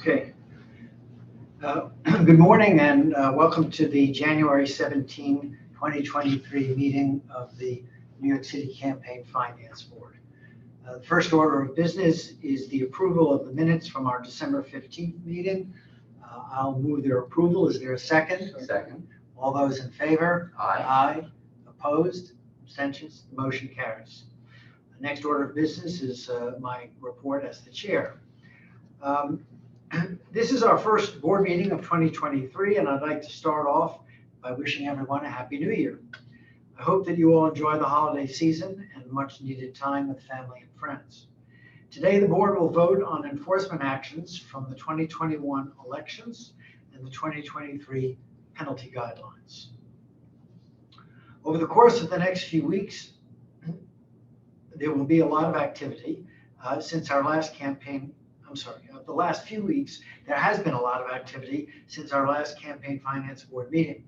Okay. Good morning and welcome to the January 17, 2023 meeting of the New York City Campaign Finance Board. The first order of business is the approval of the minutes from our December 15th meeting. I'll move their approval. Is there a second? Second. All those in favor? Aye. Aye. Opposed? Abstentions? The motion carries. The next order of business is my report as the chair. This is our first board meeting of 2023, and I'd like to start off by wishing everyone a Happy New Year. I hope that you all enjoy the holiday season and much needed time with family and friends. Today, the board will vote on enforcement actions from the 2021 elections and the 2023 penalty guidelines. Over the course of the next few weeks, there will be a lot of activity since our last campaign. The last few weeks, there has been a lot of activity since our last campaign finance board meeting.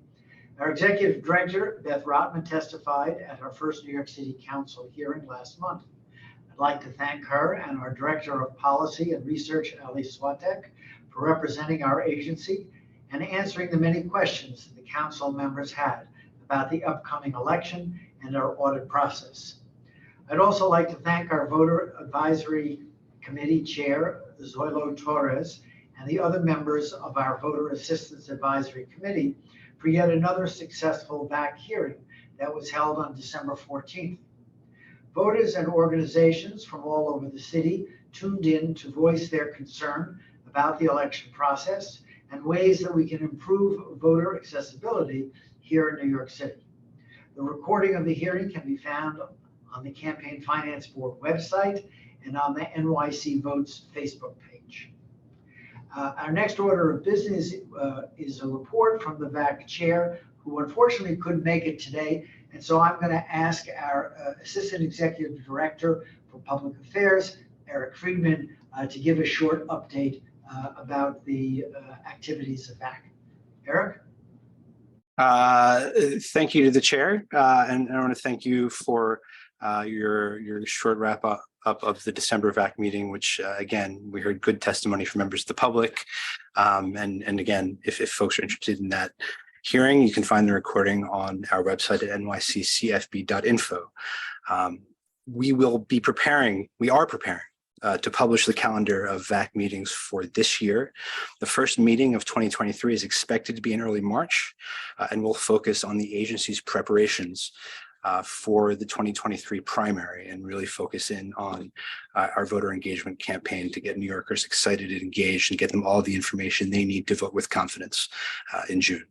Our executive director, Beth Rotman, testified at our first New York City Council hearing last month. I'd like to thank her and our director of policy and research, Ali Swatek, for representing our agency and answering the many questions that the council members had about the upcoming election and our audit process. I'd also like to thank our voter advisory committee chair, Zoilo Torres, and the other members of our Voter Assistance Advisory Committee for yet another successful VAC hearing that was held on December 14th. Voters and organizations from all over the city tuned in to voice their concern about the election process and ways that we can improve voter accessibility here in New York City. The recording of the hearing can be found on the Campaign Finance Board website and on the NYC Votes Facebook page. Our next order of business is a report from the VAC chair, who unfortunately couldn't make it today. And so I'm going to ask our Assistant Executive Director for Public Affairs, Eric Friedman, to give a short update about the activities of VAC. Eric? Thank you to the chair, and I want to thank you for your short wrap up of the December VAC meeting, which again, we heard good testimony from members of the public. And again, if folks are interested in that hearing, you can find the recording on our website at nyccfb.info. We are preparing to publish the calendar of VAC meetings for this year. The first meeting of 2023 is expected to be in early March, and we'll focus on the agency's preparations for the 2023 primary and really focus in on our voter engagement campaign to get New Yorkers excited and engaged and get them all the information they need to vote with confidence in June.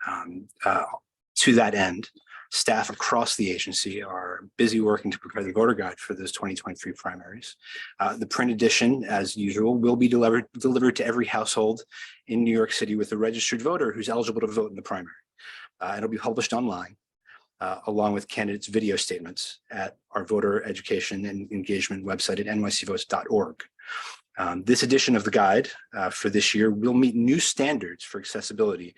To that end, staff across the agency are busy working to prepare the voter guide for those 2023 primaries. The print edition, as usual, will be delivered to every household in New York City with a registered voter who's eligible to vote in the primary. It'll be published online, along with candidates' video statements at our voter education and engagement website at nycvotes.org. This edition of the guide for this year will meet new standards for accessibility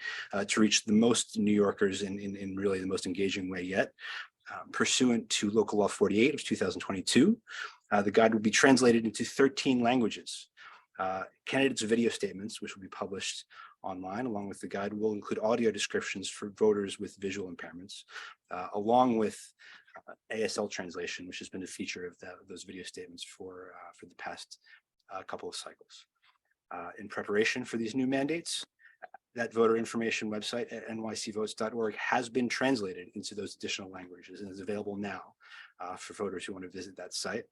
to reach the most New Yorkers in really the most engaging way yet. Pursuant to Local Law 48 of 2022, the guide will be translated into 13 languages. Candidates' video statements, which will be published online along with the guide, will include audio descriptions for voters with visual impairments, along with ASL translation, which has been a feature of those video statements for the past couple of cycles. In preparation for these new mandates, that voter information website at nycvotes.org has been translated into those additional languages and is available now for voters who want to visit that site.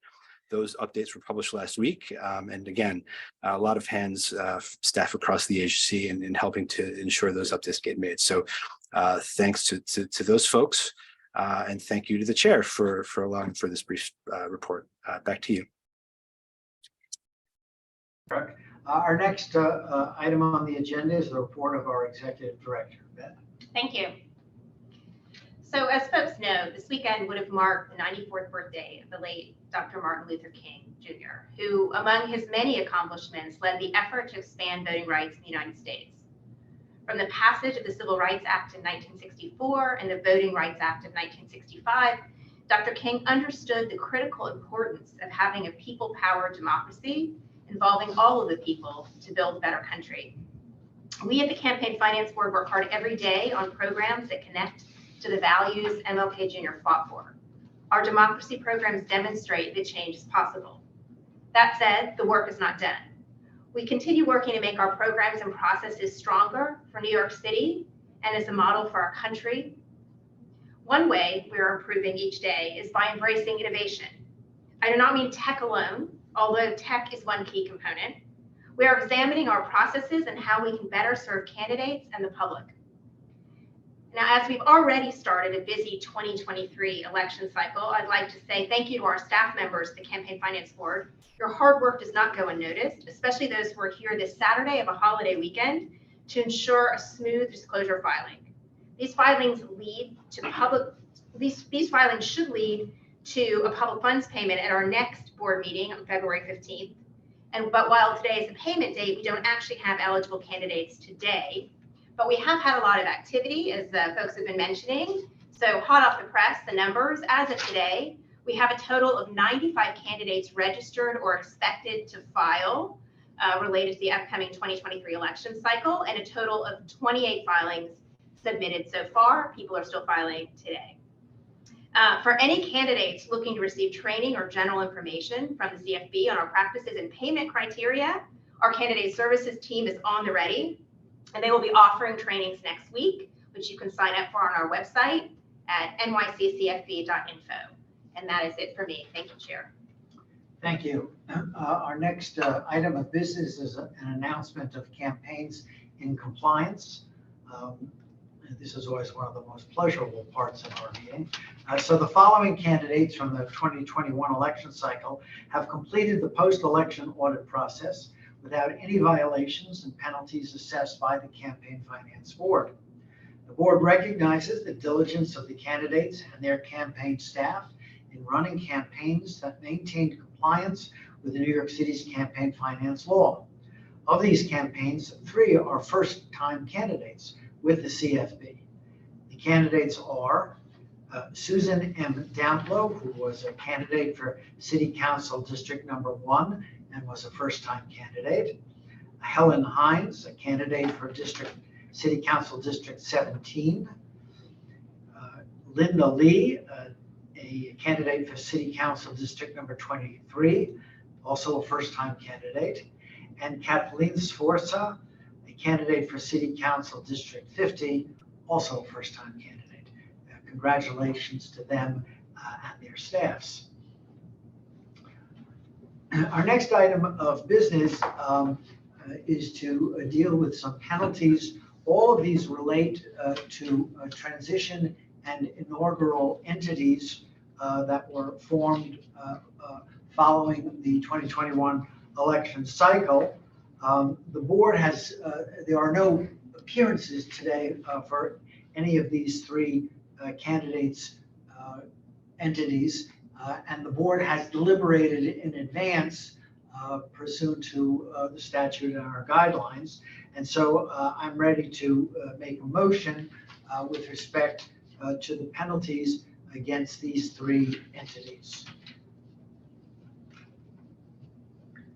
Those updates were published last week. And again, a lot of hands, staff across the agency in helping to ensure those updates get made. So thanks to those folks. And thank you to the chair for allowing for this brief report. Back to you. Our next item on the agenda is the report of our executive director, Beth. Thank you. So as folks know, this weekend would have marked the 94th birthday of the late Dr. Martin Luther King, Jr., who, among his many accomplishments, led the effort to expand voting rights in the United States. From the passage of the Civil Rights Act in 1964 and the Voting Rights Act of 1965, Dr. King understood the critical importance of having a people-powered democracy involving all of the people to build a better country. We at the Campaign Finance Board work hard every day on programs that connect to the values MLK Jr. fought for. Our democracy programs demonstrate that change is possible. That said, the work is not done. We continue working to make our programs and processes stronger for New York City and as a model for our country. One way we are improving each day is by embracing innovation. I do not mean tech alone, although tech is one key component. We are examining our processes and how we can better serve candidates and the public. Now, as we've already started a busy 2023 election cycle, I'd like to say thank you to our staff members, the Campaign Finance Board. Your hard work does not go unnoticed, especially those who are here this Saturday of a holiday weekend to ensure a smooth disclosure filing. These filings lead to public, these filings should lead to a public funds payment at our next board meeting on February 15th. But while today is the payment date, we don't actually have eligible candidates today. But we have had a lot of activity, as folks have been mentioning. So hot off the press, the numbers, as of today, we have a total of 95 candidates registered or expected to file related to the upcoming 2023 election cycle, and a total of 28 filings submitted so far. People are still filing today. For any candidates looking to receive training or general information from the CFB on our practices and payment criteria, our candidate services team is on the ready, and they will be offering trainings next week, which you can sign up for on our website at nyccfb.info. And that is it for me. Thank you, Chair. Thank you. Our next item of business is an announcement of campaigns in compliance. This is always one of the most pleasurable parts of our meeting. So the following candidates from the 2021 election cycle have completed the post-election audit process without any violations and penalties assessed by the Campaign Finance Board. The board recognizes the diligence of the candidates and their campaign staff in running campaigns that maintain compliance with the New York City's campaign finance law. Of these campaigns, 3 are first-time candidates with the CFB. The candidates are Susan M. Downlow, who was a candidate for City Council District Number 1 and was a first-time candidate. Helen Hines, a candidate for City Council District 17. Linda Lee, a candidate for City Council District Number 23, also a first-time candidate. And Kathleen Sforza, a candidate for City Council District 50, also a first-time candidate. Congratulations to them and their staffs. Our next item of business is to deal with some penalties. All of these relate to transition and inaugural entities that were formed following the 2021 election cycle. The board has, there are no appearances today for any of these 3 candidates' entities, and the board has deliberated in advance pursuant to the statute and our guidelines. And so I'm ready to make a motion with respect to the penalties against these 3 entities.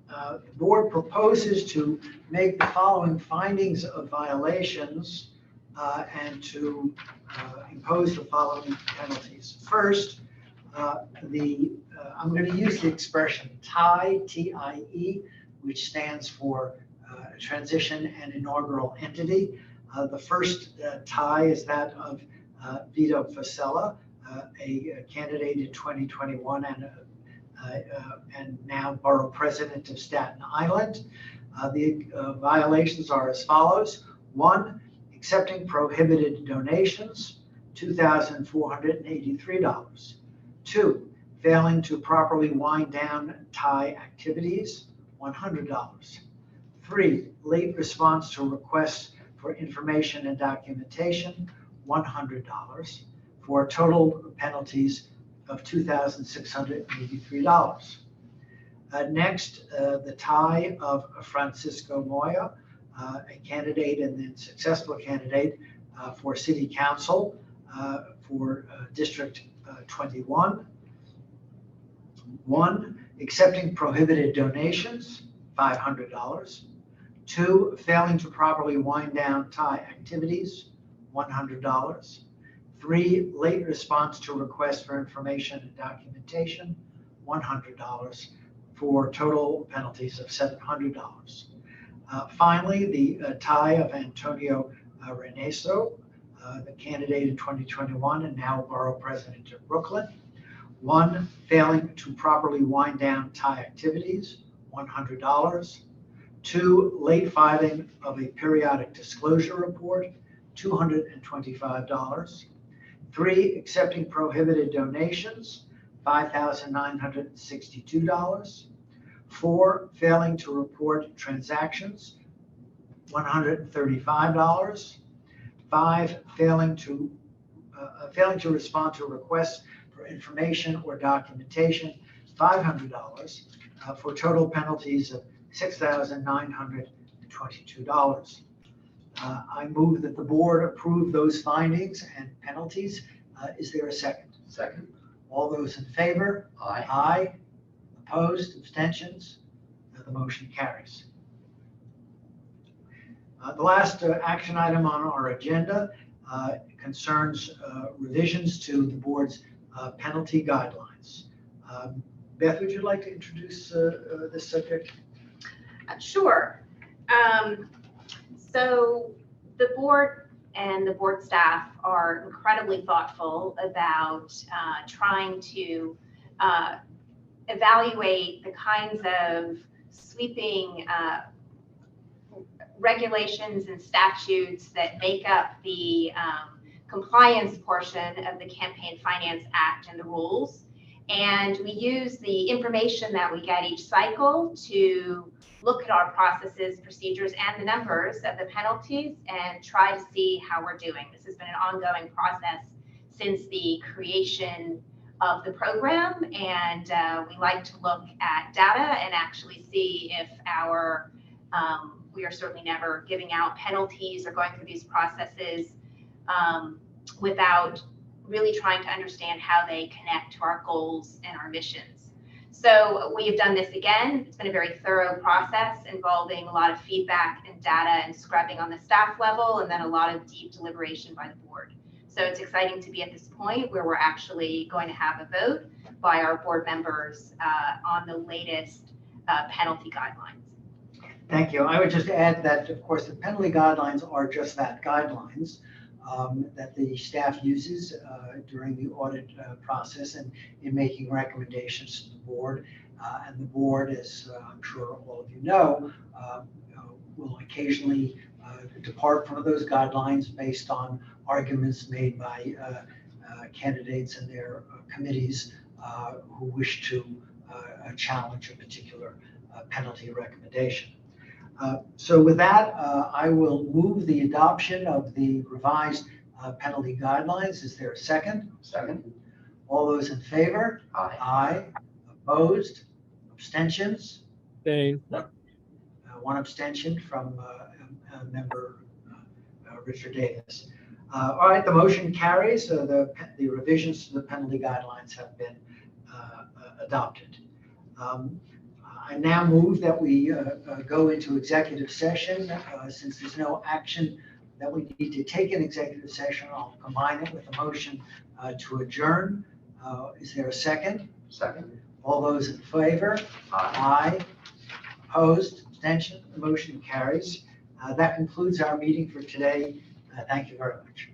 The board proposes to make the following findings of violations and to impose the following penalties. First, I'm going to use the expression TIE, T-I-E, which stands for Transition and Inaugural Entity. The first TIE is that of Vito Fossella, a candidate in 2021 and now Borough President of Staten Island. The violations are as follows. 1, accepting prohibited donations, $2,483. 2, failing to properly wind down tie activities, $100. 3, late response to requests for information and documentation, $100, for total penalties of $2,683. Next, the tie of Francisco Moya, a candidate and then successful candidate for City Council for District 21. 1, accepting prohibited donations, $500. 2, failing to properly wind down tie activities, $100. 3, late response to requests for information and documentation, $100, for total penalties of $700. Finally, the tie of Antonio Reyneso, the candidate in 2021 and now Borough President of Brooklyn. 1, failing to properly wind down tie activities, $100. 2, late filing of a periodic disclosure report, $225. 3, accepting prohibited donations, $5,962. 4, failing to report transactions, $135. 5, failing to respond to requests for information or documentation, $500, for total penalties of $6,922. I move that the board approve those findings and penalties. Is there a second? Second. All those in favor? Aye. Aye. Opposed, abstentions? The motion carries. The last action item on our agenda concerns revisions to the board's penalty guidelines. Beth, would you like to introduce this subject? Sure. So the board and the board staff are incredibly thoughtful about trying to evaluate the kinds of sweeping regulations and statutes that make up the compliance portion of the Campaign Finance Act and the rules. And we use the information that we get each cycle to look at our processes, procedures, and the numbers of the penalties and try to see how we're doing. This has been an ongoing process since the creation of the program, and we like to look at data and actually see if we are certainly never giving out penalties or going through these processes without really trying to understand how they connect to our goals and our missions. So we have done this again. It's been a very thorough process involving a lot of feedback and data and scrubbing on the staff level, and then a lot of deep deliberation by the board. So it's exciting to be at this point where we're actually going to have a vote by our board members on the latest penalty guidelines. Thank you. I would just add that, of course, the penalty guidelines are just that, guidelines that the staff uses during the audit process and in making recommendations to the board. And the board, as I'm sure all of you know, will occasionally depart from those guidelines based on arguments made by candidates and their committees who wish to challenge a particular penalty recommendation. So with that, I will move the adoption of the revised penalty guidelines. Is there a second? Second. All those in favor? Aye. Aye. Opposed? Abstentions? Abstain. One abstention from member Richard Davis. All right, the motion carries. The revisions to the penalty guidelines have been adopted. I now move that we go into executive session. Since there's no action that we need to take in executive session, I'll combine it with a motion to adjourn. Is there a second? Second. All those in favor? Aye. Aye. Opposed? Abstention? The motion carries. That concludes our meeting for today. Thank you very much.